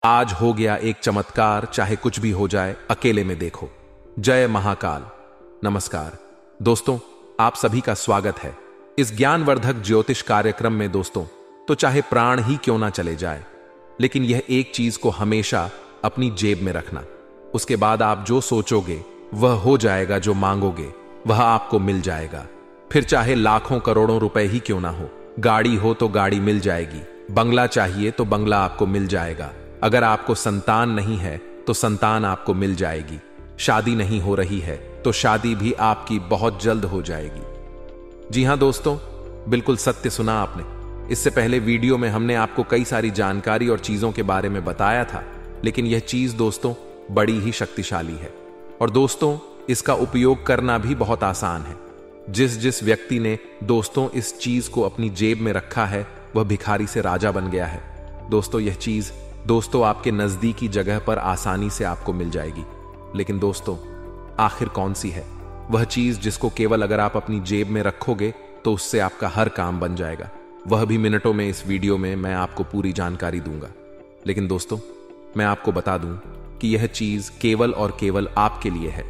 आज हो गया एक चमत्कार, चाहे कुछ भी हो जाए अकेले में देखो। जय महाकाल। नमस्कार दोस्तों, आप सभी का स्वागत है इस ज्ञानवर्धक ज्योतिष कार्यक्रम में। दोस्तों, तो चाहे प्राण ही क्यों ना चले जाए, लेकिन यह एक चीज को हमेशा अपनी जेब में रखना। उसके बाद आप जो सोचोगे वह हो जाएगा, जो मांगोगे वह आपको मिल जाएगा। फिर चाहे लाखों करोड़ों रुपए ही क्यों ना हो, गाड़ी हो तो गाड़ी मिल जाएगी, बंगला चाहिए तो बंगला आपको मिल जाएगा। अगर आपको संतान नहीं है तो संतान आपको मिल जाएगी। शादी नहीं हो रही है तो शादी भी आपकी बहुत जल्द हो जाएगी। जी हां दोस्तों, बिल्कुल सत्य सुना आपने। इससे पहले वीडियो में हमने आपको कई सारी जानकारी और चीजों के बारे में बताया था, लेकिन यह चीज दोस्तों बड़ी ही शक्तिशाली है और दोस्तों इसका उपयोग करना भी बहुत आसान है। जिस व्यक्ति ने दोस्तों इस चीज को अपनी जेब में रखा है वह भिखारी से राजा बन गया है। दोस्तों यह चीज दोस्तों आपके नजदीकी जगह पर आसानी से आपको मिल जाएगी। लेकिन दोस्तों आखिर कौन सी है वह चीज जिसको केवल अगर आप अपनी जेब में रखोगे तो उससे आपका हर काम बन जाएगा? वह भी मिनटों में इस वीडियो में मैं आपको पूरी जानकारी दूंगा। लेकिन दोस्तों मैं आपको बता दूं कि यह चीज केवल और केवल आपके लिए है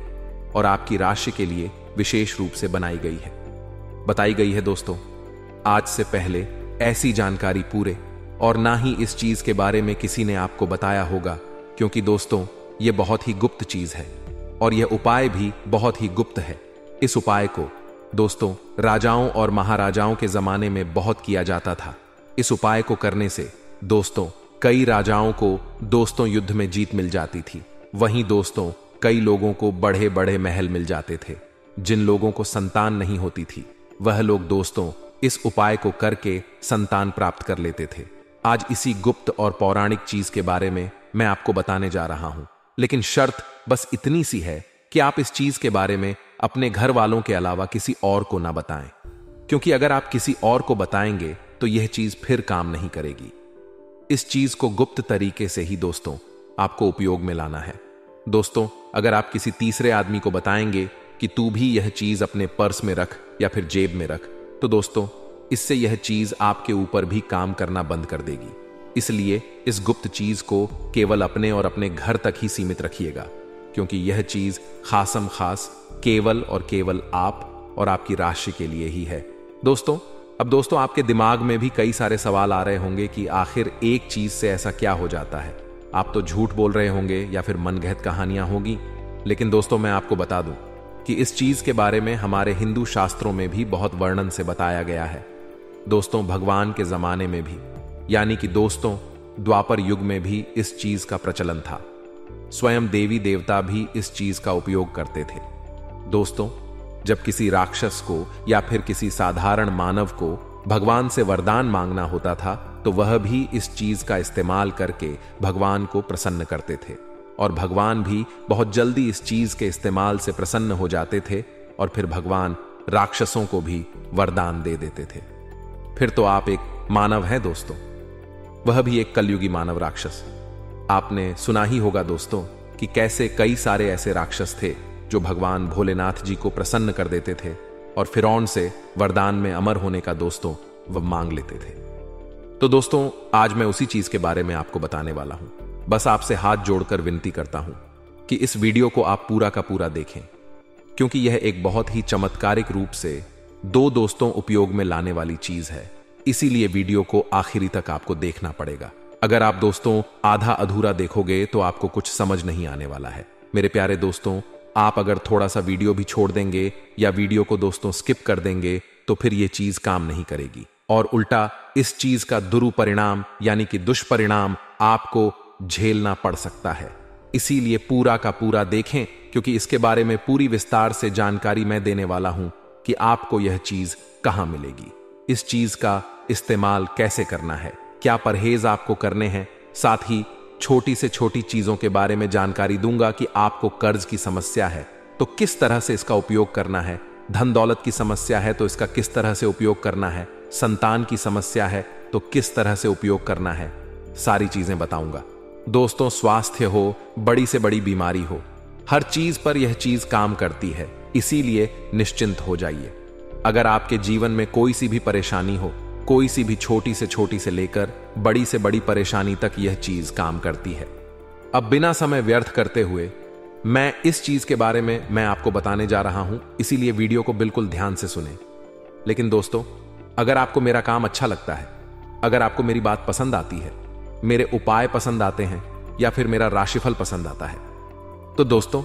और आपकी राशि के लिए विशेष रूप से बताई गई है। दोस्तों आज से पहले ऐसी जानकारी पूरे और ना ही इस चीज के बारे में किसी ने आपको बताया होगा, क्योंकि दोस्तों यह बहुत ही गुप्त चीज है और यह उपाय भी बहुत ही गुप्त है। इस उपाय को दोस्तों राजाओं और महाराजाओं के जमाने में बहुत किया जाता था। इस उपाय को करने से दोस्तों कई राजाओं को दोस्तों युद्ध में जीत मिल जाती थी। वहीं दोस्तों कई लोगों को बड़े बड़े महल मिल जाते थे। जिन लोगों को संतान नहीं होती थी वह लोग दोस्तों इस उपाय को करके संतान प्राप्त कर लेते थे। आज इसी गुप्त और पौराणिक चीज के बारे में मैं आपको बताने जा रहा हूं, लेकिन शर्त बस इतनी सी है कि आप इस चीज के बारे में अपने घर वालों के अलावा किसी और को ना बताएं, क्योंकि अगर आप किसी और को बताएंगे तो यह चीज फिर काम नहीं करेगी। इस चीज को गुप्त तरीके से ही दोस्तों आपको उपयोग में लाना है। दोस्तों अगर आप किसी तीसरे आदमी को बताएंगे कि तू भी यह चीज अपने पर्स में रख या फिर जेब में रख, तो दोस्तों इससे यह चीज आपके ऊपर भी काम करना बंद कर देगी। इसलिए इस गुप्त चीज को केवल अपने और अपने घर तक ही सीमित रखिएगा, क्योंकि यह चीज खासम खास केवल और केवल आप और आपकी राशि के लिए ही है। दोस्तों अब दोस्तों आपके दिमाग में भी कई सारे सवाल आ रहे होंगे कि आखिर एक चीज से ऐसा क्या हो जाता है। आप तो झूठ बोल रहे होंगे या फिर मनगढ़ंत कहानियां होगी, लेकिन दोस्तों मैं आपको बता दूं कि इस चीज के बारे में हमारे हिंदू शास्त्रों में भी बहुत वर्णन से बताया गया है। दोस्तों भगवान के जमाने में भी, यानी कि दोस्तों द्वापर युग में भी इस चीज का प्रचलन था। स्वयं देवी देवता भी इस चीज का उपयोग करते थे। दोस्तों जब किसी राक्षस को या फिर किसी साधारण मानव को भगवान से वरदान मांगना होता था तो वह भी इस चीज का इस्तेमाल करके भगवान को प्रसन्न करते थे और भगवान भी बहुत जल्दी इस चीज के इस्तेमाल से प्रसन्न हो जाते थे और फिर भगवान राक्षसों को भी वरदान दे देते थे। फिर तो आप एक मानव हैं दोस्तों, वह भी एक कलयुगी मानव राक्षस। आपने सुना ही होगा दोस्तों कि कैसे कई सारे ऐसे राक्षस थे जो भगवान भोलेनाथ जी को प्रसन्न कर देते थे और फिरौन से वरदान में अमर होने का दोस्तों वह मांग लेते थे। तो दोस्तों आज मैं उसी चीज के बारे में आपको बताने वाला हूं। बस आपसे हाथ जोड़कर विनती करता हूं कि इस वीडियो को आप पूरा का पूरा देखें, क्योंकि यह एक बहुत ही चमत्कारिक रूप से दो दोस्तों उपयोग में लाने वाली चीज है। इसीलिए वीडियो को आखिरी तक आपको देखना पड़ेगा। अगर आप दोस्तों आधा अधूरा देखोगे तो आपको कुछ समझ नहीं आने वाला है। मेरे प्यारे दोस्तों, आप अगर थोड़ा सा वीडियो भी छोड़ देंगे या वीडियो को दोस्तों स्किप कर देंगे तो फिर यह चीज काम नहीं करेगी और उल्टा इस चीज का दुरुपरिणाम यानी कि दुष्परिणाम आपको झेलना पड़ सकता है। इसीलिए पूरा का पूरा देखें, क्योंकि इसके बारे में पूरी विस्तार से जानकारी मैं देने वाला हूं कि आपको यह चीज कहां मिलेगी, इस चीज का इस्तेमाल कैसे करना है, क्या परहेज आपको करने हैं। साथ ही छोटी से छोटी चीजों के बारे में जानकारी दूंगा कि आपको कर्ज की समस्या है तो किस तरह से इसका उपयोग करना है, धन दौलत की समस्या है तो इसका किस तरह से उपयोग करना है, संतान की समस्या है तो किस तरह से उपयोग करना है, सारी चीजें बताऊंगा। दोस्तों स्वास्थ्य हो, बड़ी से बड़ी बीमारी हो, हर चीज पर यह चीज काम करती है। इसीलिए निश्चिंत हो जाइए। अगर आपके जीवन में कोई सी भी परेशानी हो कोई सी भी छोटी से लेकर बड़ी से बड़ी परेशानी तक यह चीज काम करती है। अब बिना समय व्यर्थ करते हुए मैं इस चीज के बारे में मैं आपको बताने जा रहा हूं, इसीलिए वीडियो को बिल्कुल ध्यान से सुने। लेकिन दोस्तों, अगर आपको मेरा काम अच्छा लगता है, अगर आपको मेरी बात पसंद आती है, मेरे उपाय पसंद आते हैं या फिर मेरा राशिफल पसंद आता है, तो दोस्तों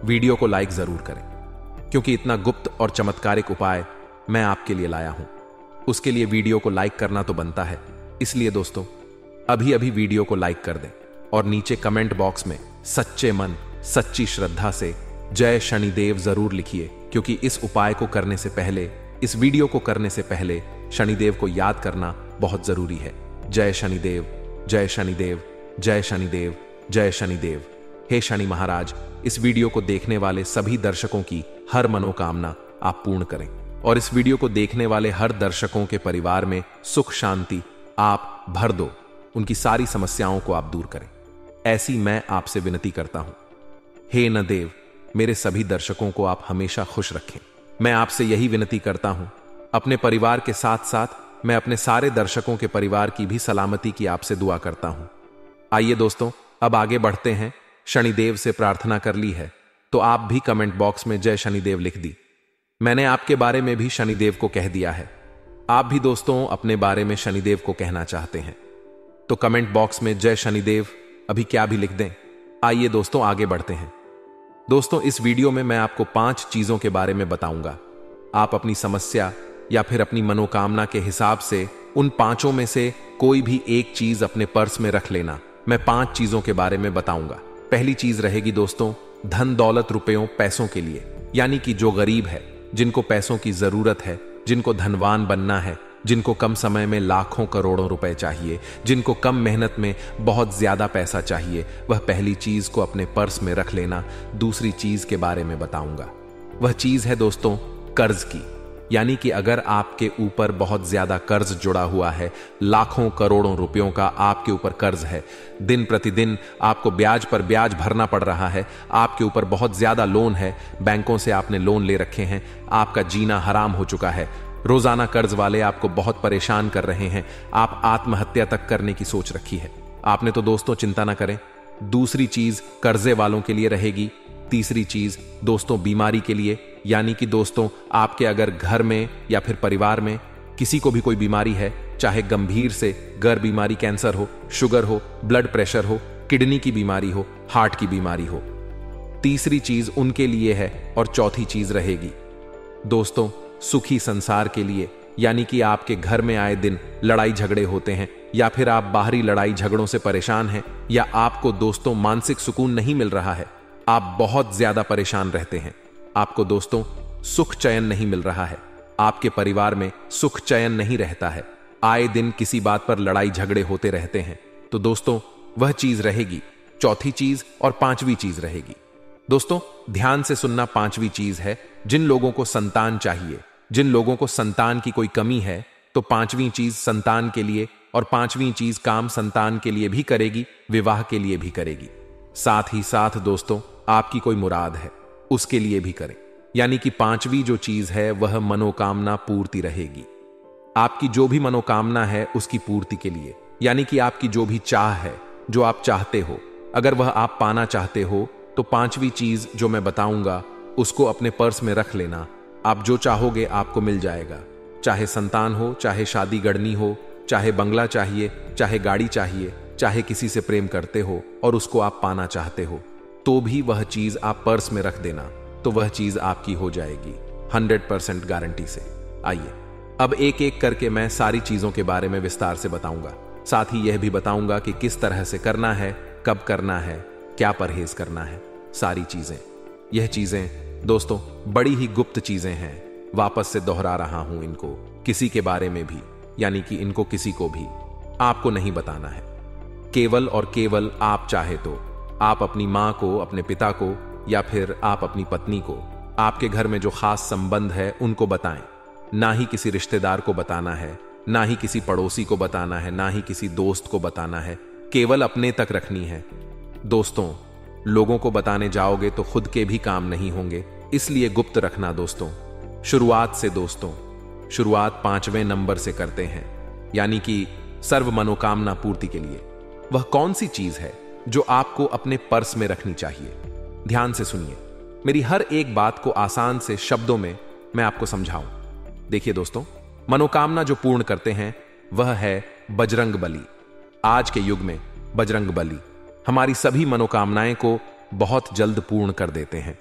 वीडियो को लाइक जरूर करें, क्योंकि इतना गुप्त और चमत्कारिक उपाय मैं आपके लिए लाया हूं। उसके लिए वीडियो को लाइक करना तो बनता है। इसलिए दोस्तों अभी अभी वीडियो को लाइक कर दें और नीचे कमेंट बॉक्स में सच्चे मन सच्ची श्रद्धा से जय शनिदेव जरूर लिखिए, क्योंकि इस उपाय को करने से पहले, इस वीडियो को करने से पहले शनिदेव को याद करना बहुत जरूरी है। जय शनिदेव, जय शनिदेव, जय शनिदेव, जय शनिदेव। हे शनि महाराज, इस वीडियो को देखने वाले सभी दर्शकों की हर मनोकामना आप पूर्ण करें और इस वीडियो को देखने वाले हर दर्शकों के परिवार में सुख शांति आप भर दो, उनकी सारी समस्याओं को आप दूर करें, ऐसी मैं आपसे विनती करता हूं। हे नदेव, मेरे सभी दर्शकों को आप हमेशा खुश रखें। मैं आपसे यही विनती करता हूं। अपने परिवार के साथ साथ मैं अपने सारे दर्शकों के परिवार की भी सलामती की आपसे दुआ करता हूं। आइए दोस्तों, अब आगे बढ़ते हैं। शनिदेव से प्रार्थना कर ली है तो आप भी कमेंट बॉक्स में जय शनिदेव लिख दी। मैंने आपके बारे में भी शनिदेव को कह दिया है। आप भी दोस्तों अपने बारे में शनिदेव को कहना चाहते हैं तो कमेंट बॉक्स में जय शनिदेव अभी क्या भी लिख दें। आइए दोस्तों आगे बढ़ते हैं। दोस्तों, इस वीडियो में मैं आपको 5 चीजों के बारे में बताऊंगा। आप अपनी समस्या या फिर अपनी मनोकामना के हिसाब से उन 5 में से कोई भी एक चीज अपने पर्स में रख लेना। मैं 5 चीजों के बारे में बताऊंगा। पहली चीज रहेगी दोस्तों धन दौलत रुपयों पैसों के लिए, यानी कि जो गरीब है, जिनको पैसों की जरूरत है, जिनको धनवान बनना है, जिनको कम समय में लाखों करोड़ों रुपए चाहिए, जिनको कम मेहनत में बहुत ज्यादा पैसा चाहिए, वह पहली चीज को अपने पर्स में रख लेना। दूसरी चीज के बारे में बताऊंगा। वह चीज है दोस्तों कर्ज की, यानी कि अगर आपके ऊपर बहुत ज्यादा कर्ज जुड़ा हुआ है, लाखों करोड़ों रुपयों का आपके ऊपर कर्ज है, दिन प्रतिदिन आपको ब्याज पर ब्याज भरना पड़ रहा है, आपके ऊपर बहुत ज्यादा लोन है, बैंकों से आपने लोन ले रखे हैं, आपका जीना हराम हो चुका है, रोजाना कर्ज वाले आपको बहुत परेशान कर रहे हैं, आप आत्महत्या तक करने की सोच रखी है आपने, तो दोस्तों चिंता ना करें। दूसरी चीज कर्जे वालों के लिए रहेगी। तीसरी चीज दोस्तों बीमारी के लिए, यानी कि दोस्तों आपके अगर घर में या फिर परिवार में किसी को भी कोई बीमारी है, चाहे गंभीर से गर्भ बीमारी, कैंसर हो, शुगर हो, ब्लड प्रेशर हो, किडनी की बीमारी हो, हार्ट की बीमारी हो, तीसरी चीज उनके लिए है। और चौथी चीज रहेगी दोस्तों सुखी संसार के लिए, यानी कि आपके घर में आए दिन लड़ाई झगड़े होते हैं, या फिर आप बाहरी लड़ाई झगड़ों से परेशान हैं, या आपको दोस्तों मानसिक सुकून नहीं मिल रहा है, आप बहुत ज्यादा परेशान रहते हैं, आपको दोस्तों सुख चयन नहीं मिल रहा है, आपके परिवार में सुख चयन नहीं रहता है, आए दिन किसी बात पर लड़ाई झगड़े होते रहते हैं, तो दोस्तों वह चीज रहेगी चौथी चीज। और 5वीं चीज रहेगी दोस्तों, ध्यान से सुनना, 5वीं चीज है जिन लोगों को संतान चाहिए, जिन लोगों को संतान की कोई कमी है, तो 5वीं चीज संतान के लिए, और 5वीं चीज काम संतान के लिए भी करेगी, विवाह के लिए भी करेगी। साथ ही साथ दोस्तों आपकी कोई मुराद है उसके लिए भी करें, यानी कि 5वीं जो चीज है वह मनोकामना पूर्ति रहेगी। आपकी जो भी मनोकामना है उसकी पूर्ति के लिए, यानी कि आपकी जो भी चाह है, जो आप चाहते हो, अगर वह आप पाना चाहते हो, तो 5वीं चीज जो मैं बताऊंगा उसको अपने पर्स में रख लेना। आप जो चाहोगे आपको मिल जाएगा, चाहे संतान हो, चाहे शादी गढ़नी हो, चाहे बंगला चाहिए, चाहे गाड़ी चाहिए, चाहे किसी से प्रेम करते हो और उसको आप पाना चाहते हो, तो भी वह चीज आप पर्स में रख देना, तो वह चीज आपकी हो जाएगी 100% गारंटी से। आइए अब एक एक करके मैं सारी चीजों के बारे में विस्तार से बताऊंगा, साथ ही यह भी बताऊंगा कि किस तरह से करना है, कब करना है, क्या परहेज करना है, सारी चीजें। यह चीजें दोस्तों बड़ी ही गुप्त चीजें हैं, वापस से दोहरा रहा हूं इनको, किसी के बारे में भी, यानी कि इनको किसी को भी आपको नहीं बताना है। केवल और केवल आप चाहे तो आप अपनी मां को, अपने पिता को, या फिर आप अपनी पत्नी को, आपके घर में जो खास संबंध है उनको बताएं। ना ही किसी रिश्तेदार को बताना है, ना ही किसी पड़ोसी को बताना है, ना ही किसी दोस्त को बताना है, केवल अपने तक रखनी है। दोस्तों लोगों को बताने जाओगे तो खुद के भी काम नहीं होंगे, इसलिए गुप्त रखना दोस्तों। शुरुआत से दोस्तों, शुरुआत 5वें नंबर से करते हैं, यानी कि सर्व मनोकामना पूर्ति के लिए। वह कौन सी चीज है जो आपको अपने पर्स में रखनी चाहिए? ध्यान से सुनिए, मेरी हर एक बात को आसान से शब्दों में मैं आपको समझाऊं। देखिए दोस्तों, मनोकामना जो पूर्ण करते हैं वह है बजरंग बली। आज के युग में बजरंग बली हमारी सभी मनोकामनाएं को बहुत जल्द पूर्ण कर देते हैं।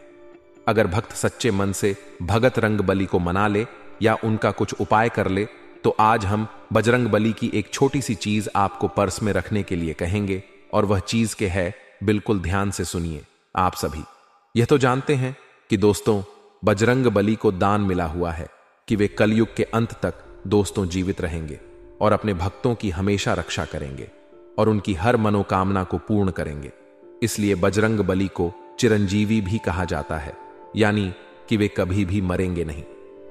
अगर भक्त सच्चे मन से भगत रंग बली को मना ले या उनका कुछ उपाय कर ले, तो आज हम बजरंग बली की एक छोटी सी चीज आपको पर्स में रखने के लिए कहेंगे। और वह चीज के है, बिल्कुल ध्यान से सुनिए आप सभी। यह तो जानते हैं कि दोस्तों, बजरंग बली को दान मिला हुआ है कि वे कलयुग के अंत तक दोस्तों जीवित रहेंगे और अपने भक्तों की हमेशा रक्षा करेंगे और उनकी हर मनोकामना को पूर्ण करेंगे। इसलिए बजरंग बली को चिरंजीवी भी कहा जाता है, यानी कि वे कभी भी मरेंगे नहीं।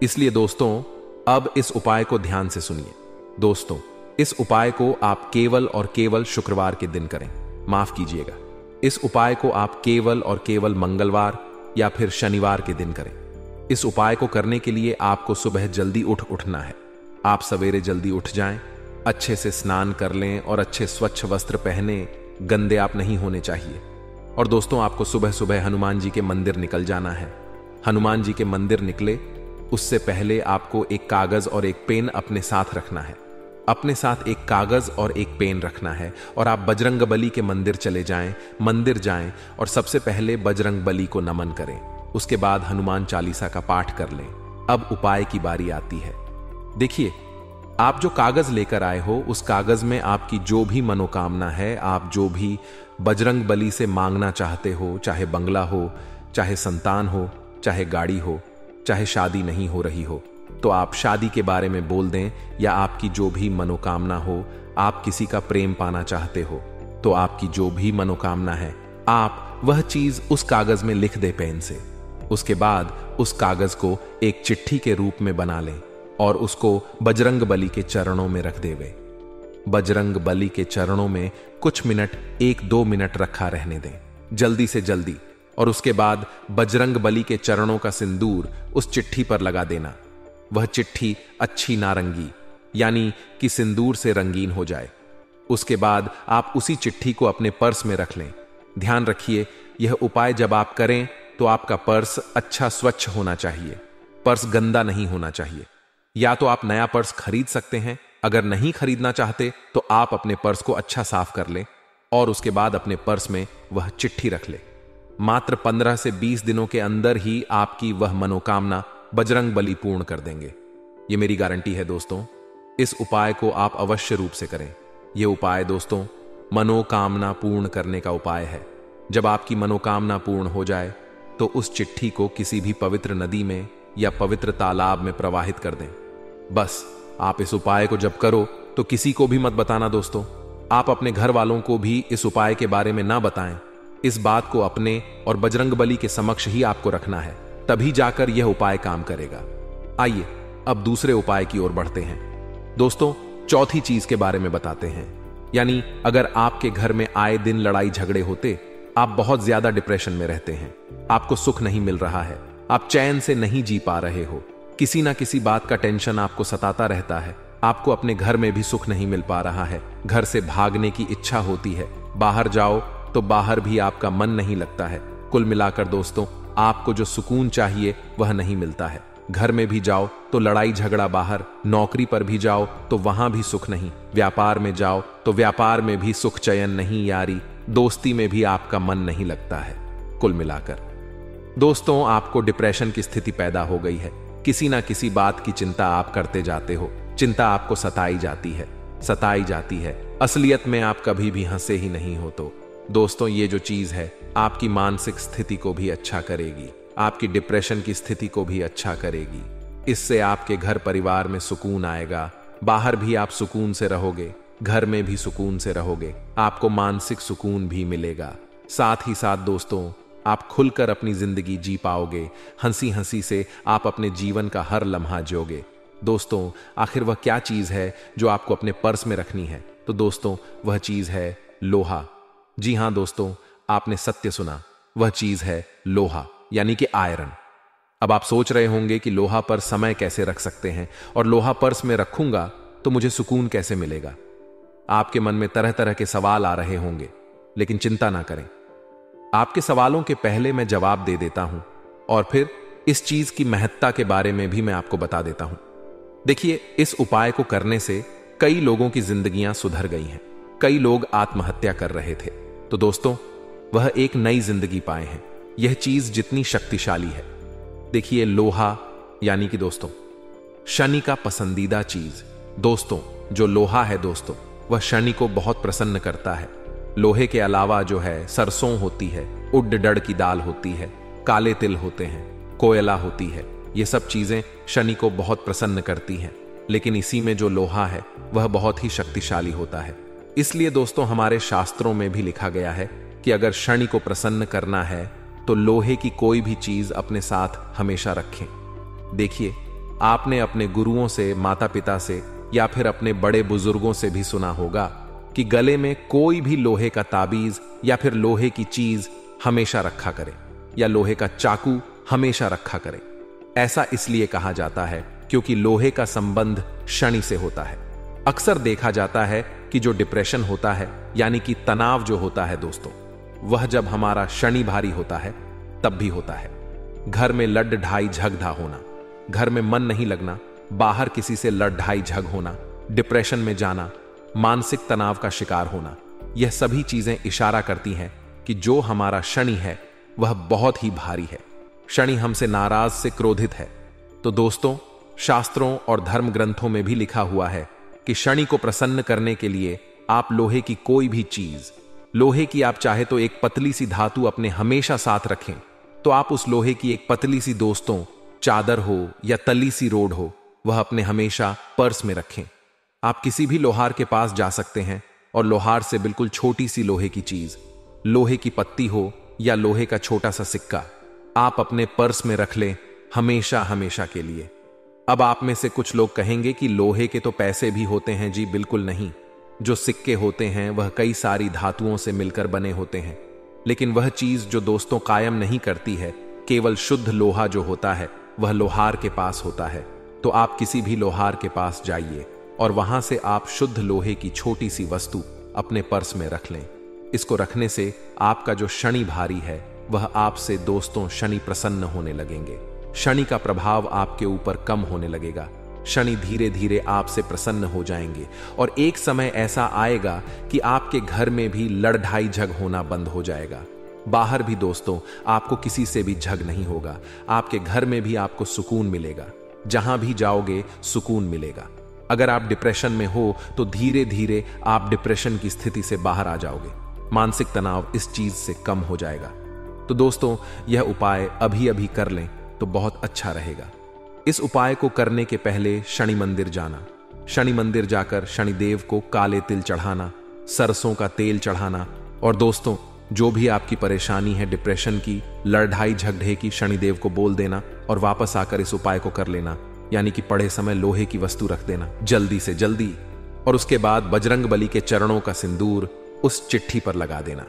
इसलिए दोस्तों, अब इस उपाय को ध्यान से सुनिए। दोस्तों, इस उपाय को आप केवल और केवल शुक्रवार के दिन करें। माफ कीजिएगा, इस उपाय को आप केवल और केवल मंगलवार या फिर शनिवार के दिन करें। इस उपाय को करने के लिए आपको सुबह जल्दी उठना है। आप सवेरे जल्दी उठ जाएं, अच्छे से स्नान कर लें और अच्छे स्वच्छ वस्त्र पहने, गंदे आप नहीं होने चाहिए। और दोस्तों, आपको सुबह सुबह हनुमान जी के मंदिर निकल जाना है। हनुमान जी के मंदिर निकले उससे पहले आपको एक कागज और एक पेन अपने साथ रखना है। अपने साथ एक कागज और एक पेन रखना है और आप बजरंग बली के मंदिर चले जाएं, मंदिर जाएं और सबसे पहले बजरंग बली को नमन करें। उसके बाद हनुमान चालीसा का पाठ कर लें। अब उपाय की बारी आती है। देखिए, आप जो कागज लेकर आए हो, उस कागज में आपकी जो भी मनोकामना है, आप जो भी बजरंग बली से मांगना चाहते हो, चाहे बंगला हो, चाहे संतान हो, चाहे गाड़ी हो, चाहे शादी नहीं हो रही हो, तो आप शादी के बारे में बोल दें, या आपकी जो भी मनोकामना हो, आप किसी का प्रेम पाना चाहते हो, तो आपकी जो भी मनोकामना है, आप वह चीज उस कागज में लिख दे पेन से। उसके बाद उस कागज को एक चिट्ठी के रूप में बना लें और उसको बजरंग बली के चरणों में रख देवे। बजरंग बली के चरणों में कुछ मिनट, 1-2 मिनट रखा रहने दें, जल्दी से जल्दी। और उसके बाद बजरंग बली के चरणों का सिंदूर उस चिट्ठी पर लगा देना। वह चिट्ठी अच्छी नारंगी, यानी कि सिंदूर से रंगीन हो जाए। उसके बाद आप उसी चिट्ठी को अपने पर्स में रख लें। ध्यान रखिए, यह उपाय जब आप करें तो आपका पर्स अच्छा स्वच्छ होना चाहिए। पर्स गंदा नहीं होना चाहिए। या तो आप नया पर्स खरीद सकते हैं, अगर नहीं खरीदना चाहते तो आप अपने पर्स को अच्छा साफ कर लें और उसके बाद अपने पर्स में वह चिट्ठी रख लें। मात्र 15 से 20 दिनों के अंदर ही आपकी वह मनोकामना बजरंग बली पूर्ण कर देंगे। यह मेरी गारंटी है दोस्तों। इस उपाय को आप अवश्य रूप से करें। यह उपाय दोस्तों मनोकामना पूर्ण करने का उपाय है। जब आपकी मनोकामना पूर्ण हो जाए तो उस चिट्ठी को किसी भी पवित्र नदी में या पवित्र तालाब में प्रवाहित कर दें। बस आप इस उपाय को जब करो तो किसी को भी मत बताना दोस्तों। आप अपने घर वालों को भी इस उपाय के बारे में ना बताएं। इस बात को अपने और बजरंग बली के समक्ष ही आपको रखना है, तभी जाकर यह उपाय काम करेगा। आइए अब दूसरे उपाय की ओर बढ़ते हैं। दोस्तों, चौथी चीज के बारे में बताते हैं। यानी अगर आपके घर में आए दिन लड़ाई झगड़े होते, आप बहुत ज्यादा डिप्रेशन में रहते हैं, आपको सुख नहीं मिल रहा है, आप चैन से नहीं जी पा रहे हो, किसी ना किसी बात का टेंशन आपको सताता रहता है, आपको अपने घर में भी सुख नहीं मिल पा रहा है, घर से भागने की इच्छा होती है, बाहर जाओ तो बाहर भी आपका मन नहीं लगता है। कुल मिलाकर दोस्तों, आपको जो सुकून चाहिए वह नहीं मिलता है। घर में भी जाओ तो लड़ाई झगड़ा बाहर, नौकरी पर भी जाओ तो वहां भी सुख नहीं, व्यापार में जाओ तो व्यापार में भी सुख चयन नहीं यारी, दोस्ती में भी आपका मन नहीं लगता है। कुल मिलाकर दोस्तों, आपको डिप्रेशन की स्थिति पैदा हो गई है। किसी ना किसी बात की चिंता आप करते जाते हो, चिंता आपको सताई जाती है। असलियत में आप कभी भी हंसे ही नहीं हो। तो दोस्तों, ये जो चीज है आपकी मानसिक स्थिति को भी अच्छा करेगी, आपकी डिप्रेशन की स्थिति को भी अच्छा करेगी। इससे आपके घर परिवार में सुकून आएगा, बाहर भी आप सुकून से रहोगे, घर में भी सुकून से रहोगे, आपको मानसिक सुकून भी मिलेगा। साथ ही साथ दोस्तों, आप खुलकर अपनी जिंदगी जी पाओगे, हंसी हंसी से आप अपने जीवन का हर लम्हा जियोगे। दोस्तों, आखिर वह क्या चीज है जो आपको अपने पर्स में रखनी है? तो दोस्तों, वह चीज है लोहा। जी हां दोस्तों, आपने सत्य सुना, वह चीज है लोहा, यानी कि आयरन। अब आप सोच रहे होंगे कि लोहा पर समय कैसे रख सकते हैं, और लोहा पर्स में रखूंगा तो मुझे सुकून कैसे मिलेगा। आपके मन में तरह तरह के सवाल आ रहे होंगे, लेकिन चिंता ना करें। आपके सवालों के पहले मैं जवाब दे देता हूं, और फिर इस चीज की महत्ता के बारे में भी मैं आपको बता देता हूं। देखिए, इस उपाय को करने से कई लोगों की जिंदगियां सुधर गई हैं। कई लोग आत्महत्या कर रहे थे, तो दोस्तों वह एक नई जिंदगी पाए हैं। यह चीज जितनी शक्तिशाली है। देखिए, लोहा यानी कि दोस्तों शनि का पसंदीदा चीज। दोस्तों, जो लोहा है दोस्तों, वह शनि को बहुत प्रसन्न करता है। लोहे के अलावा जो है सरसों होती है, उड्ड डड़ की दाल होती है, काले तिल होते हैं, कोयला होती है। ये सब चीजें शनि को बहुत प्रसन्न करती हैं, लेकिन इसी में जो लोहा है वह बहुत ही शक्तिशाली होता है। इसलिए दोस्तों हमारे शास्त्रों में भी लिखा गया है कि अगर शनि को प्रसन्न करना है तो लोहे की कोई भी चीज अपने साथ हमेशा रखें। देखिए, आपने अपने गुरुओं से, माता पिता से या फिर अपने बड़े बुजुर्गों से भी सुना होगा कि गले में कोई भी लोहे का ताबीज या फिर लोहे की चीज हमेशा रखा करें, या लोहे का चाकू हमेशा रखा करें। ऐसा इसलिए कहा जाता है क्योंकि लोहे का संबंध शनि से होता है। अक्सर देखा जाता है कि जो डिप्रेशन होता है, यानी कि तनाव जो होता है दोस्तों, वह जब हमारा शनि भारी होता है तब भी होता है। घर में लड़ ढाई झगड़ा होना, घर में मन नहीं लगना, बाहर किसी से लड़ ढाई झग होना, डिप्रेशन में जाना, मानसिक तनाव का शिकार होना, यह सभी चीजें इशारा करती हैं कि जो हमारा शनि है वह बहुत ही भारी है। शनि हमसे नाराज से क्रोधित है। तो दोस्तों, शास्त्रों और धर्म ग्रंथों में भी लिखा हुआ है कि शनि को प्रसन्न करने के लिए आप लोहे की कोई भी चीज, लोहे की आप चाहे तो एक पतली सी धातु अपने हमेशा साथ रखें, तो आप उस लोहे की एक पतली सी दोस्तों चादर हो या तली सी रोड हो, वह अपने हमेशा पर्स में रखें। आप किसी भी लोहार के पास जा सकते हैं और लोहार से बिल्कुल छोटी सी लोहे की चीज, लोहे की पत्ती हो या लोहे का छोटा सा सिक्का, आप अपने पर्स में रख लें हमेशा हमेशा के लिए। अब आप में से कुछ लोग कहेंगे कि लोहे के तो पैसे भी होते हैं। जी बिल्कुल नहीं। जो सिक्के होते हैं वह कई सारी धातुओं से मिलकर बने होते हैं, लेकिन वह चीज जो दोस्तों कायम नहीं करती है, केवल शुद्ध लोहा जो होता है वह लोहार के पास होता है। तो आप किसी भी लोहार के पास जाइए और वहां से आप शुद्ध लोहे की छोटी सी वस्तु अपने पर्स में रख लें। इसको रखने से आपका जो शनि भारी है वह आपसे दोस्तों शनि प्रसन्न होने लगेंगे। शनि का प्रभाव आपके ऊपर कम होने लगेगा। शनि धीरे धीरे आपसे प्रसन्न हो जाएंगे और एक समय ऐसा आएगा कि आपके घर में भी लड़ ढाई झग होना बंद हो जाएगा। बाहर भी दोस्तों आपको किसी से भी झग नहीं होगा। आपके घर में भी आपको सुकून मिलेगा। जहां भी जाओगे सुकून मिलेगा। अगर आप डिप्रेशन में हो तो धीरे धीरे आप डिप्रेशन की स्थिति से बाहर आ जाओगे। मानसिक तनाव इस चीज से कम हो जाएगा। तो दोस्तों, यह उपाय अभी अभी कर लें तो बहुत अच्छा रहेगा। इस उपाय को करने के पहले शनि मंदिर जाना, शनि मंदिर जाकर शनिदेव को काले तिल चढ़ाना, सरसों का तेल चढ़ाना, और दोस्तों जो भी आपकी परेशानी है डिप्रेशन की, लड़ाई झगड़े की, शनिदेव को बोल देना और वापस आकर इस उपाय को कर लेना। यानी कि पड़े समय लोहे की वस्तु रख देना जल्दी से जल्दी, और उसके बाद बजरंगबली के चरणों का सिंदूर उस चिट्ठी पर लगा देना।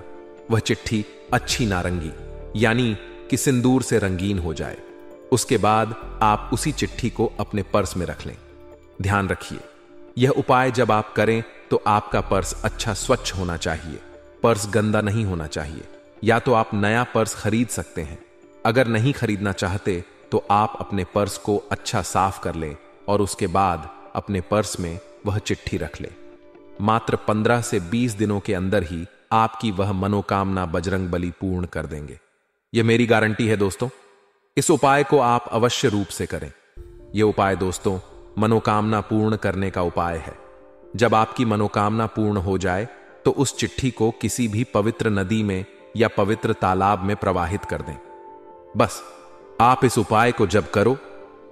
वह चिट्ठी अच्छी नारंगी यानी कि सिंदूर से रंगीन हो जाए। उसके बाद आप उसी चिट्ठी को अपने पर्स में रख लें। ध्यान रखिए, यह उपाय जब आप करें तो आपका पर्स अच्छा स्वच्छ होना चाहिए। पर्स गंदा नहीं होना चाहिए। या तो आप नया पर्स खरीद सकते हैं, अगर नहीं खरीदना चाहते तो आप अपने पर्स को अच्छा साफ कर लें और उसके बाद अपने पर्स में वह चिट्ठी रख लें। मात्र 15 से 20 दिनों के अंदर ही आपकी वह मनोकामना बजरंगबली पूर्ण कर देंगे। यह मेरी गारंटी है दोस्तों। इस उपाय को आप अवश्य रूप से करें। यह उपाय दोस्तों मनोकामना पूर्ण करने का उपाय है। जब आपकी मनोकामना पूर्ण हो जाए तो उस चिट्ठी को किसी भी पवित्र नदी में या पवित्र तालाब में प्रवाहित कर दें। बस आप इस उपाय को जब करो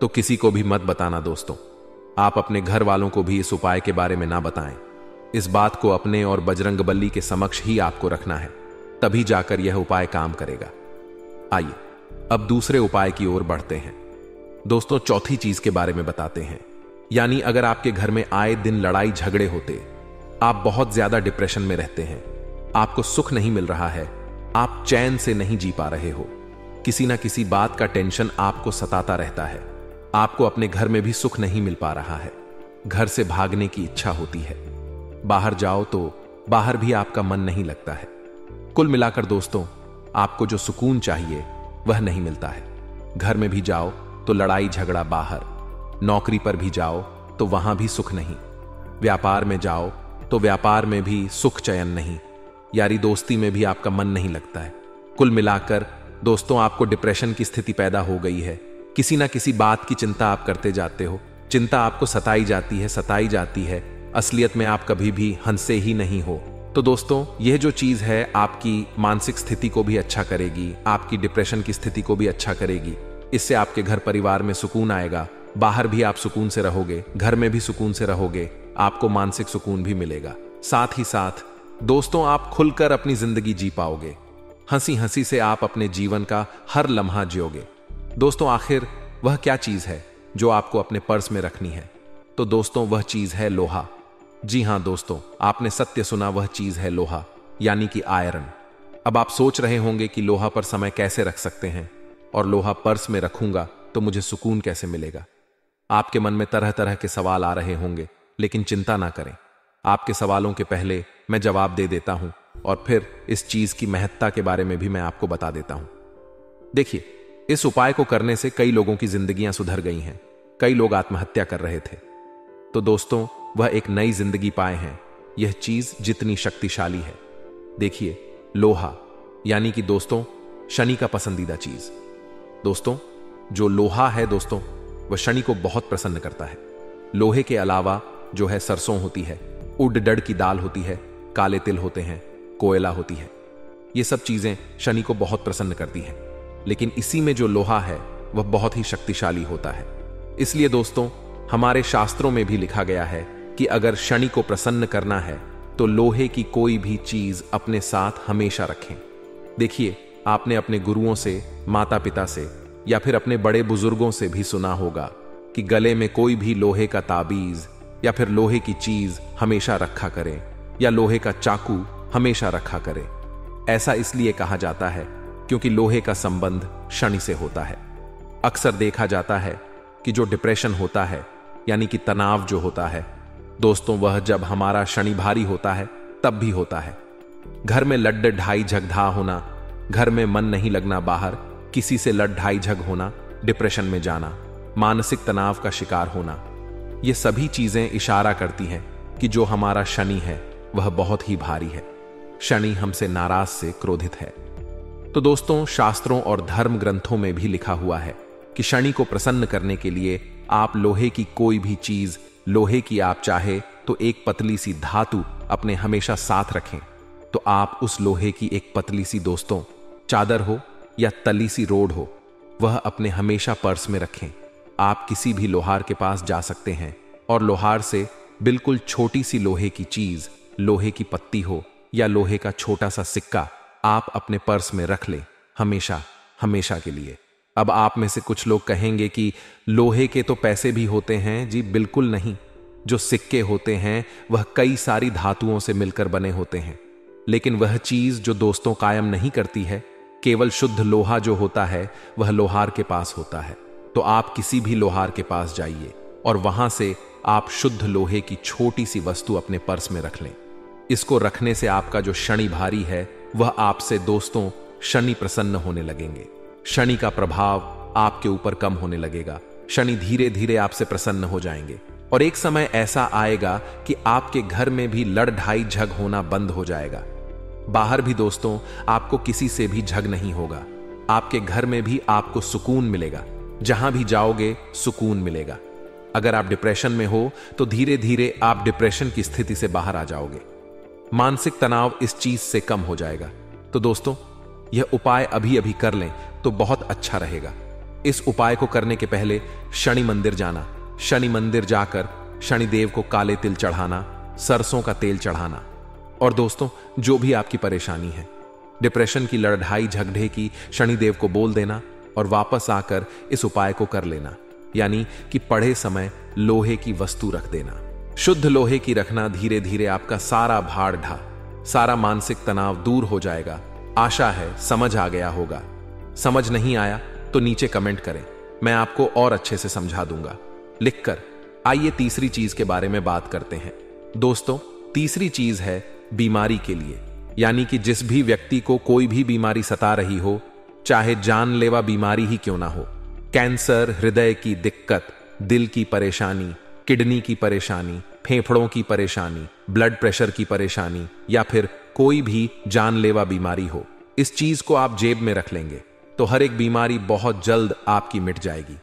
तो किसी को भी मत बताना दोस्तों। आप अपने घर वालों को भी इस उपाय के बारे में ना बताएं। इस बात को अपने और बजरंगबली के समक्ष ही आपको रखना है, तभी जाकर यह उपाय काम करेगा। आइए अब दूसरे उपाय की ओर बढ़ते हैं। दोस्तों चौथी चीज के बारे में बताते हैं। यानी अगर आपके घर में आए दिन लड़ाई झगड़े होते, आप बहुत ज्यादा डिप्रेशन में रहते हैं, आपको सुख नहीं मिल रहा है, आप चैन से नहीं जी पा रहे हो, किसी ना किसी बात का टेंशन आपको सताता रहता है। आपको अपने घर में भी सुख नहीं मिल पा रहा है। घर से भागने की इच्छा होती है। बाहर जाओ तो बाहर भी आपका मन नहीं लगता है। कुल मिलाकर दोस्तों, आपको जो सुकून चाहिए वह नहीं मिलता है। घर में भी जाओ तो लड़ाई झगड़ा बाहर, नौकरी पर भी जाओ तो वहां भी सुख नहीं, व्यापार में जाओ तो व्यापार में भी सुख चयन नहीं, यारी दोस्ती में भी आपका मन नहीं लगता है। कुल मिलाकर दोस्तों, आपको डिप्रेशन की स्थिति पैदा हो गई है। किसी ना किसी बात की चिंता आप करते जाते हो। चिंता आपको सताई जाती है। असलियत में आप कभी भी हंसे ही नहीं हो। तो दोस्तों, यह जो चीज है आपकी मानसिक स्थिति को भी अच्छा करेगी, आपकी डिप्रेशन की स्थिति को भी अच्छा करेगी। इससे आपके घर परिवार में सुकून आएगा, बाहर भी आप सुकून से रहोगे, घर में भी सुकून से रहोगे, आपको मानसिक सुकून भी मिलेगा। साथ ही साथ दोस्तों, आप खुलकर अपनी जिंदगी जी पाओगे। हंसी हंसी से आप अपने जीवन का हर लम्हा जियोगे। दोस्तों, आखिर वह क्या चीज है जो आपको अपने पर्स में रखनी है? तो दोस्तों, वह चीज है लोहा। जी हां दोस्तों, आपने सत्य सुना, वह चीज है लोहा, यानी कि आयरन। अब आप सोच रहे होंगे कि लोहा पर समय कैसे रख सकते हैं, और लोहा पर्स में रखूंगा तो मुझे सुकून कैसे मिलेगा? आपके मन में तरह तरह के सवाल आ रहे होंगे, लेकिन चिंता ना करें। आपके सवालों के पहले मैं जवाब दे देता हूं, और फिर इस चीज की महत्ता के बारे में भी मैं आपको बता देता हूं। देखिए, इस उपाय को करने से कई लोगों की जिंदगियां सुधर गई हैं। कई लोग आत्महत्या कर रहे थे। तो दोस्तों, वह एक नई जिंदगी पाए हैं। यह चीज जितनी शक्तिशाली है। देखिए, लोहा यानी कि दोस्तों शनि का पसंदीदा चीज। दोस्तों, जो लोहा है दोस्तों, वह शनि को बहुत प्रसन्न करता है। लोहे के अलावा जो है सरसों होती है, उड़द की दाल होती है, काले तिल होते हैं, कोयला होती है। ये सब चीजें शनि को बहुत प्रसन्न करती हैं। लेकिन इसी में जो लोहा है वह बहुत ही शक्तिशाली होता है। इसलिए दोस्तों, हमारे शास्त्रों में भी लिखा गया है कि अगर शनि को प्रसन्न करना है तो लोहे की कोई भी चीज अपने साथ हमेशा रखें। देखिए, आपने अपने गुरुओं से, माता पिता से या फिर अपने बड़े बुजुर्गों से भी सुना होगा कि गले में कोई भी लोहे का ताबीज या फिर लोहे की चीज हमेशा रखा करें, या लोहे का चाकू हमेशा रखा करें। ऐसा इसलिए कहा जाता है क्योंकि लोहे का संबंध शनि से होता है। अक्सर देखा जाता है कि जो डिप्रेशन होता है, यानी कि तनाव जो होता है दोस्तों, वह जब हमारा शनि भारी होता है तब भी होता है। घर में लड्ड ढाई झगधा होना, घर में मन नहीं लगना, बाहर किसी से लड़ ढाई झग होना, डिप्रेशन में जाना, मानसिक तनाव का शिकार होना, ये सभी चीजें इशारा करती हैं कि जो हमारा शनि है वह बहुत ही भारी है। शनि हमसे नाराज से क्रोधित है। तो दोस्तों, शास्त्रों और धर्म ग्रंथों में भी लिखा हुआ है कि शनि को प्रसन्न करने के लिए आप लोहे की कोई भी चीज, लोहे की आप चाहे तो एक पतली सी धातु अपने हमेशा साथ रखें। तो आप उस लोहे की एक पतली सी दोस्तों चादर हो या तली सी रोड हो, वह अपने हमेशा पर्स में रखें। आप किसी भी लोहार के पास जा सकते हैं और लोहार से बिल्कुल छोटी सी लोहे की चीज, लोहे की पत्ती हो या लोहे का छोटा सा सिक्का आप अपने पर्स में रख लें, हमेशा हमेशा के लिए। अब आप में से कुछ लोग कहेंगे कि लोहे के तो पैसे भी होते हैं। जी बिल्कुल नहीं। जो सिक्के होते हैं वह कई सारी धातुओं से मिलकर बने होते हैं, लेकिन वह चीज जो दोस्तों कायम नहीं करती है, केवल शुद्ध लोहा जो होता है वह लोहार के पास होता है। तो आप किसी भी लोहार के पास जाइए और वहां से आप शुद्ध लोहे की छोटी सी वस्तु अपने पर्स में रख लें। इसको रखने से आपका जो शनि भारी है वह आपसे दोस्तों शनि प्रसन्न होने लगेंगे। शनि का प्रभाव आपके ऊपर कम होने लगेगा। शनि धीरे धीरे आपसे प्रसन्न हो जाएंगे और एक समय ऐसा आएगा कि आपके घर में भी लड़ ढाई झग होना बंद हो जाएगा। बाहर भी दोस्तों आपको किसी से भी झग नहीं होगा। आपके घर में भी आपको सुकून मिलेगा। जहां भी जाओगे सुकून मिलेगा। अगर आप डिप्रेशन में हो तो धीरे धीरे आप डिप्रेशन की स्थिति से बाहर आ जाओगे। मानसिक तनाव इस चीज से कम हो जाएगा। तो दोस्तों, यह उपाय अभी अभी कर लें तो बहुत अच्छा रहेगा। इस उपाय को करने के पहले शनि मंदिर जाना, शनि मंदिर जाकर शनिदेव को काले तिल चढ़ाना, सरसों का तेल चढ़ाना। और दोस्तों, जो भी आपकी परेशानी है, डिप्रेशन की लड़ाई झगड़े की, शनिदेव को बोल देना और वापस आकर इस उपाय को कर लेना। यानी कि पढ़े समय लोहे की वस्तु रख देना। शुद्ध लोहे की रखना, धीरे धीरे आपका सारा भार ढा, सारा मानसिक तनाव दूर हो जाएगा। आशा है समझ आ गया होगा। समझ नहीं आया तो नीचे कमेंट करें, मैं आपको और अच्छे से समझा दूंगा लिखकर। आइए तीसरी चीज के बारे में बात करते हैं। दोस्तों, तीसरी चीज है बीमारी के लिए, यानी कि जिस भी व्यक्ति को कोई भी बीमारी सता रही हो, चाहे जानलेवा बीमारी ही क्यों ना हो, कैंसर, हृदय की दिक्कत, दिल की परेशानी, किडनी की परेशानी, फेफड़ों की परेशानी, ब्लड प्रेशर की परेशानी या फिर कोई भी जानलेवा बीमारी हो, इस चीज को आप जेब में रख लेंगे तो हर एक बीमारी बहुत जल्द आपकी मिट जाएगी।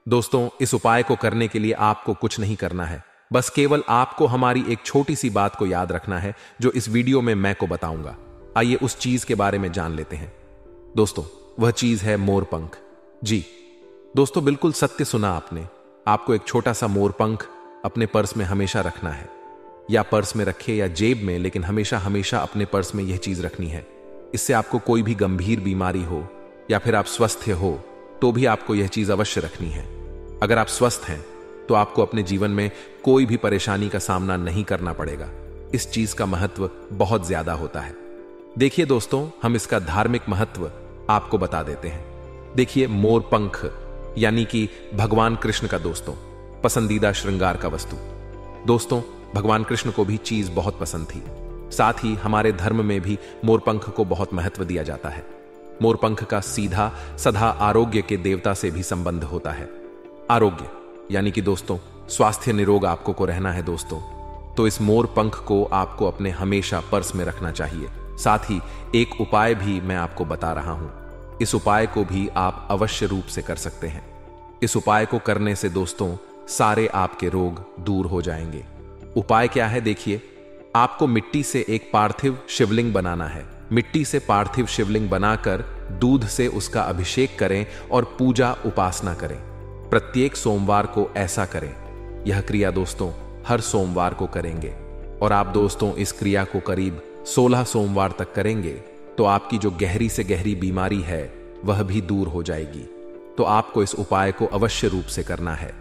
दोस्तों, इस उपाय को करने के लिए आपको कुछ नहीं करना है, बस केवल आपको हमारी एक छोटी सी बात को याद रखना है जो इस वीडियो में मैं को बताऊंगा। आइए उस चीज के बारे में जान लेते हैं। दोस्तों, वह चीज है मोरपंख। जी दोस्तों, बिल्कुल सत्य सुना आपने। आपको एक छोटा सा मोरपंख अपने पर्स में हमेशा रखना है, या पर्स में रखे या जेब में, लेकिन हमेशा हमेशा अपने पर्स में यह चीज रखनी है। इससे आपको कोई भी गंभीर बीमारी हो या फिर आप स्वस्थ हो तो भी आपको यह चीज अवश्य रखनी है। अगर आप स्वस्थ हैं तो आपको अपने जीवन में कोई भी परेशानी का सामना नहीं करना पड़ेगा। इस चीज का महत्व बहुत ज्यादा होता है। देखिए दोस्तों, हम इसका धार्मिक महत्व आपको बता देते हैं। देखिए, मोरपंख यानी कि भगवान कृष्ण का दोस्तों पसंदीदा श्रृंगार का वस्तु। दोस्तों, भगवान कृष्ण को भी चीज बहुत पसंद थी। साथ ही हमारे धर्म में भी मोरपंख को बहुत महत्व दिया जाता है। मोरपंख का सीधा सदा आरोग्य के देवता से भी संबंध होता है। आरोग्य यानी कि दोस्तों स्वास्थ्य निरोग आपको को रहना है दोस्तों, तो इस मोरपंख को आपको अपने हमेशा पर्स में रखना चाहिए। साथ ही एक उपाय भी मैं आपको बता रहा हूं। इस उपाय को भी आप अवश्य रूप से कर सकते हैं। इस उपाय को करने से दोस्तों सारे आपके रोग दूर हो जाएंगे। उपाय क्या है? देखिए, आपको मिट्टी से एक पार्थिव शिवलिंग बनाना है। मिट्टी से पार्थिव शिवलिंग बनाकर दूध से उसका अभिषेक करें और पूजा उपासना करें। प्रत्येक सोमवार को ऐसा करें। यह क्रिया दोस्तों हर सोमवार को करेंगे और आप दोस्तों इस क्रिया को करीब 16 सोमवार तक करेंगे तो आपकी जो गहरी से गहरी बीमारी है वह भी दूर हो जाएगी। तो आपको इस उपाय को अवश्य रूप से करना है।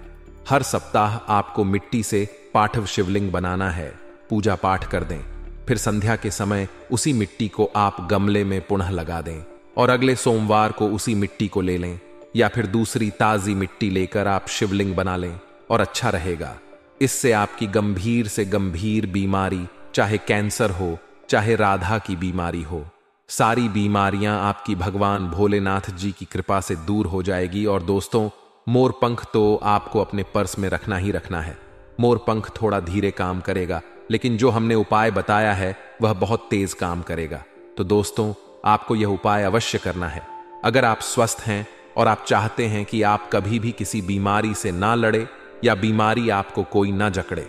हर सप्ताह आपको मिट्टी से पार्थिव शिवलिंग बनाना है, पूजा पाठ कर दें, फिर संध्या के समय उसी मिट्टी को आप गमले में पुनः लगा दें और अगले सोमवार को उसी मिट्टी को ले लें या फिर दूसरी ताजी मिट्टी लेकर आप शिवलिंग बना लें और अच्छा रहेगा। इससे आपकी गंभीर से गंभीर बीमारी, चाहे कैंसर हो, चाहे राधा की बीमारी हो, सारी बीमारियां आपकी भगवान भोलेनाथ जी की कृपा से दूर हो जाएगी। और दोस्तों, मोरपंख तो आपको अपने पर्स में रखना ही रखना है। मोरपंख थोड़ा धीरे काम करेगा, लेकिन जो हमने उपाय बताया है वह बहुत तेज काम करेगा। तो दोस्तों, आपको यह उपाय अवश्य करना है। अगर आप स्वस्थ हैं और आप चाहते हैं कि आप कभी भी किसी बीमारी से ना लड़े या बीमारी आपको कोई ना जकड़े,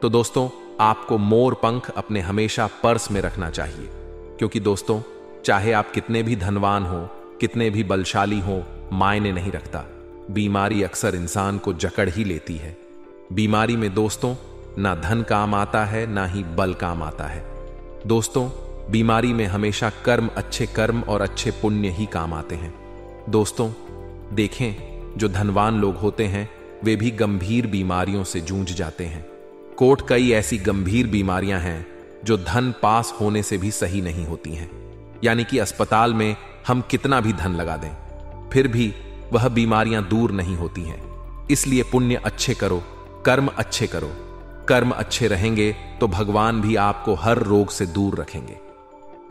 तो दोस्तों आपको मोरपंख अपने हमेशा पर्स में रखना चाहिए। क्योंकि दोस्तों, चाहे आप कितने भी धनवान हो, कितने भी बलशाली हो, मायने नहीं रखता। बीमारी अक्सर इंसान को जकड़ ही लेती है। बीमारी में दोस्तों ना धन काम आता है, ना ही बल काम आता है। दोस्तों, बीमारी में हमेशा कर्म, अच्छे कर्म और अच्छे पुण्य ही काम आते हैं। दोस्तों देखें, जो धनवान लोग होते हैं वे भी गंभीर बीमारियों से जूझ जाते हैं। कई ऐसी गंभीर बीमारियां हैं जो धन पास होने से भी सही नहीं होती हैं। यानी कि अस्पताल में हम कितना भी धन लगा दें फिर भी वह बीमारियां दूर नहीं होती हैं। इसलिए पुण्य अच्छे करो, कर्म अच्छे करो। कर्म अच्छे रहेंगे तो भगवान भी आपको हर रोग से दूर रखेंगे।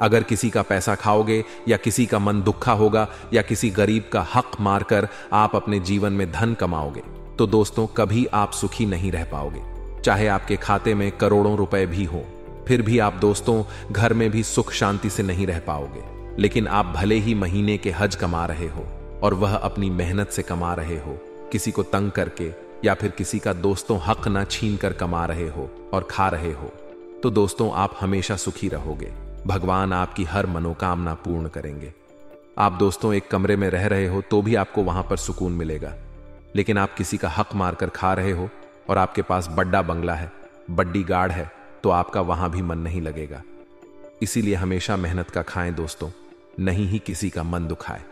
अगर किसी का पैसा खाओगे या किसी का मन दुखा होगा या किसी गरीब का हक मारकर आप अपने जीवन में धन कमाओगे तो दोस्तों कभी आप सुखी नहीं रह पाओगे। चाहे आपके खाते में करोड़ों रुपए भी हो, फिर भी आप दोस्तों घर में भी सुख शांति से नहीं रह पाओगे। लेकिन आप भले ही महीने के हज कमा रहे हो और वह अपनी मेहनत से कमा रहे हो, किसी को तंग करके या फिर किसी का दोस्तों हक ना छीन कर कमा रहे हो और खा रहे हो, तो दोस्तों आप हमेशा सुखी रहोगे। भगवान आपकी हर मनोकामना पूर्ण करेंगे। आप दोस्तों एक कमरे में रह रहे हो तो भी आपको वहां पर सुकून मिलेगा, लेकिन आप किसी का हक मारकर खा रहे हो और आपके पास बड़ा बंगला है, बड़ी गाड़ है, तो आपका वहां भी मन नहीं लगेगा। इसीलिए हमेशा मेहनत का खाएं दोस्तों, नहीं ही किसी का मन दुखाए।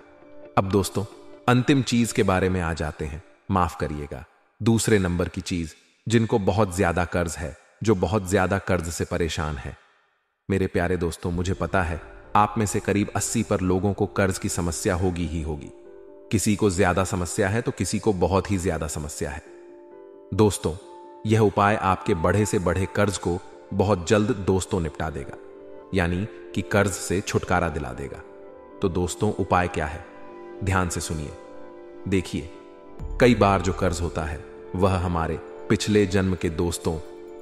अब दोस्तों अंतिम चीज के बारे में आ जाते हैं। माफ करिएगा, दूसरे नंबर की चीज, जिनको बहुत ज्यादा कर्ज है, जो बहुत ज्यादा कर्ज से परेशान है। मेरे प्यारे दोस्तों, मुझे पता है आप में से करीब 80 पर लोगों को कर्ज की समस्या होगी ही होगी। किसी को ज्यादा समस्या है तो किसी को बहुत ही ज्यादा समस्या है। दोस्तों, यह उपाय आपके बढ़े से बढ़े कर्ज को बहुत जल्द दोस्तों निपटा देगा, यानी कि कर्ज से छुटकारा दिला देगा। तो दोस्तों, उपाय क्या है? ध्यान से सुनिए। देखिए, कई बार जो कर्ज होता है वह हमारे पिछले जन्म के दोस्तों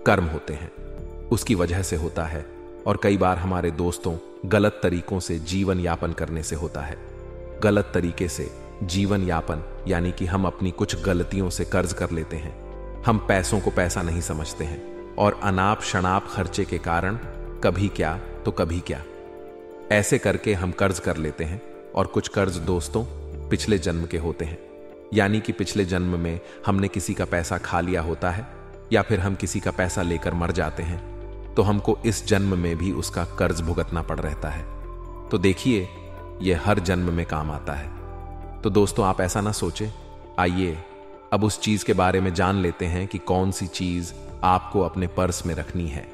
कर्म होते हैं, उसकी वजह से होता है। और कई बार हमारे दोस्तों गलत तरीकों से जीवन यापन करने से होता है। गलत तरीके से जीवन यापन यानी कि हम अपनी कुछ गलतियों से कर्ज कर लेते हैं। हम पैसों को पैसा नहीं समझते हैं और अनाप शनाप खर्चे के कारण कभी क्या तो कभी क्या, ऐसे करके हम कर्ज कर लेते हैं। और कुछ कर्ज दोस्तों पिछले जन्म के होते हैं, यानी कि पिछले जन्म में हमने किसी का पैसा खा लिया होता है या फिर हम किसी का पैसा लेकर मर जाते हैं, तो हमको इस जन्म में भी उसका कर्ज भुगतना पड़ रहता है। तो देखिए, यह हर जन्म में काम आता है। तो दोस्तों, आप ऐसा ना सोचें। आइए अब उस चीज के बारे में जान लेते हैं कि कौन सी चीज आपको अपने पर्स में रखनी है।